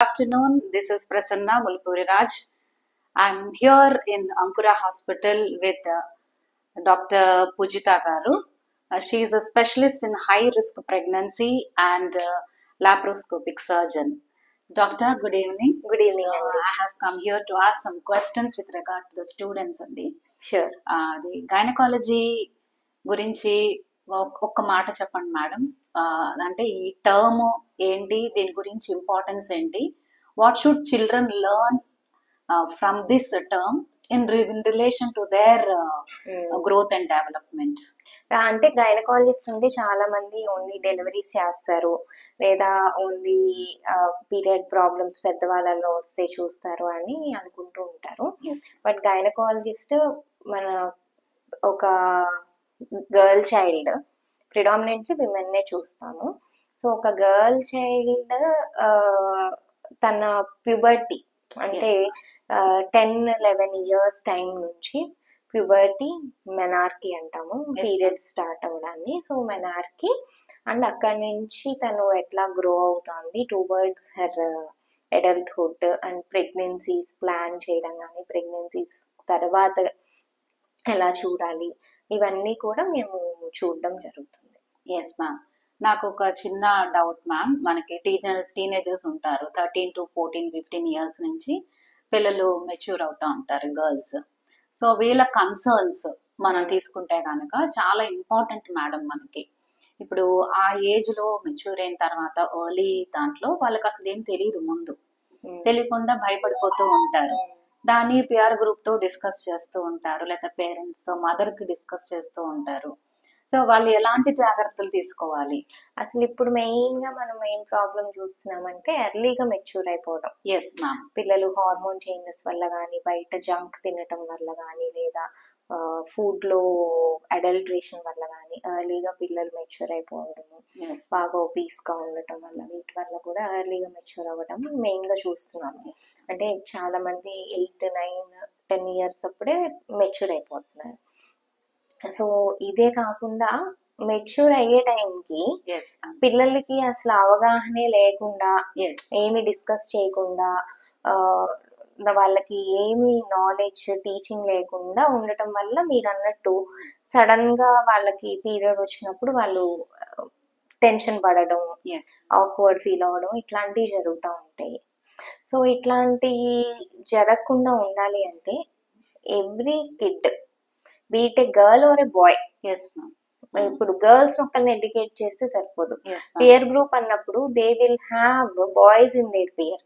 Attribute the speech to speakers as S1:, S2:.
S1: Afternoon, this is Prasanna Mulpuriraj. I'm here in Ankura Hospital with Dr. Pujita Garu. She is a specialist in high risk pregnancy and laparoscopic surgeon. Doctor, good evening.
S2: Good evening,
S1: So,
S2: Andy.
S1: I have come here to ask some questions with regard to the students అండి.
S2: Sure.
S1: The gynecology గురించి ఒక్క మాట చెప్పండి madam. అంటే ఈ term ఏంటి, దీని గురించి ఇంపార్టెన్స్ ఏంటి, what should children learn from this term in relation to their growth and development.
S2: అంటే గైనకాలజిస్ట్ అంటే చాలా మంది ఓన్లీ డెలివరీస్ చేస్తారు లేదా ఓన్లీ పీరియడ్ ప్రాబ్లమ్స్ పెద్దవాళ్ళలో వస్తే చూస్తారు అని అనుకుంటూ ఉంటారు. బట్ గైనకాలజిస్ట్ మన ఒక గర్ల్ చైల్డ్, ప్రిడామినెంట్లీ విమెన్నే చూస్తాము. సో ఒక గర్ల్ చైల్డ్ తన ప్యూబర్టీ అంటే 10-11 ఇయర్స్ టైం నుంచి ప్యూబర్టీ మెనార్కీ అంటాము, పీరియడ్స్ స్టార్ట్ అవ్వడాన్ని. సో మెనార్కీ అండ్ అక్కడి నుంచి తను ఎట్లా గ్రో అవుతుంది towards her adulthood and pregnancies plan చేయడం కానీ ప్రెగ్నెన్సీస్ తర్వాత ఎలా చూడాలి ఇవన్నీ కూడా మేము చూడడం జరుగుతుంది.
S1: Yes ma'am. నాకు ఒక చిన్న డౌట్ మ్యామ్. మనకి టీనేజర్స్ ఉంటారు, 13 to 14, 15 ఇయర్స్ నుంచి పిల్లలు మెచ్యూర్ అవుతా ఉంటారు, గర్ల్స్. సో వీళ్ళ కన్సర్న్స్ మనం తీసుకుంటే కనుక చాలా ఇంపార్టెంట్ మేడం మనకి. ఇప్పుడు ఆ ఏజ్ లో మెచ్యూర్ అయిన తర్వాత ఎర్లీ దాంట్లో వాళ్ళకి అసలు ఏం తెలియదు, ముందు తెలియకుండా భయపడిపోతూ ఉంటారు. దాన్ని పిఆర్ గ్రూప్ తో డిస్కస్ చేస్తూ ఉంటారు, లేదా పేరెంట్స్ తో, మదర్ కి డిస్కస్ చేస్తూ ఉంటారు. సో వాళ్ళు ఎలాంటి జాగ్రత్తలు తీసుకోవాలి?
S2: అసలు ఇప్పుడు మెయిన్ గా మనం ఏం ప్రాబ్లం చూస్తున్నామంటే ఎర్లీగా మెచ్యూర్ అయిపోవడం.
S1: Yes ma'am.
S2: పిల్లలు హార్మోన్ చేంజెస్ వల్ల కానీ, బయట జంక్ తినటం వల్ల కానీ, లేదా ఫుడ్ లో అడల్ట్రేషన్ వల్ల కానీ ఎర్లీగా పిల్లలు మెచ్యూర్ అయిపోవడము, బాగా ఒబీస్ గా ఉండటం వల్ల, వీటి వల్ల కూడా ఎర్లీగా మెచ్యూర్ అవ్వడం మెయిన్ గా చూస్తున్నాము. అంటే చాలా మంది 8, 9, 10 ఇయర్స్ అప్పుడే మెచ్యూర్ అయిపోతున్నారు. సో ఇదే కాకుండా మెచ్యూర్ అయ్యే టైంకి పిల్లలకి అసలు అవగాహనే లేకుండా, ఏమి డిస్కస్ చేయకుండా, వాళ్ళకి ఏమి నాలెడ్జ్ టీచింగ్ లేకుండా ఉండటం వల్ల మీరు అన్నట్టు సడన్ గా వాళ్ళకి పీరియడ్ వచ్చినప్పుడు వాళ్ళు టెన్షన్ పడడం, ఆక్వర్డ్ ఫీల్ అవ్వడం ఇట్లాంటివి జరుగుతూ ఉంటాయి. సో ఇట్లాంటివి జరగకుండా ఉండాలి అంటే every kid, beat a girl or a boy, ఇప్పుడు గర్ల్స్ ఒకరిని ఎడ్యుకేట్ చేస్తే సరిపోదు. పియర్ గ్రూప్ అన్నప్పుడు they will have boys in their pear.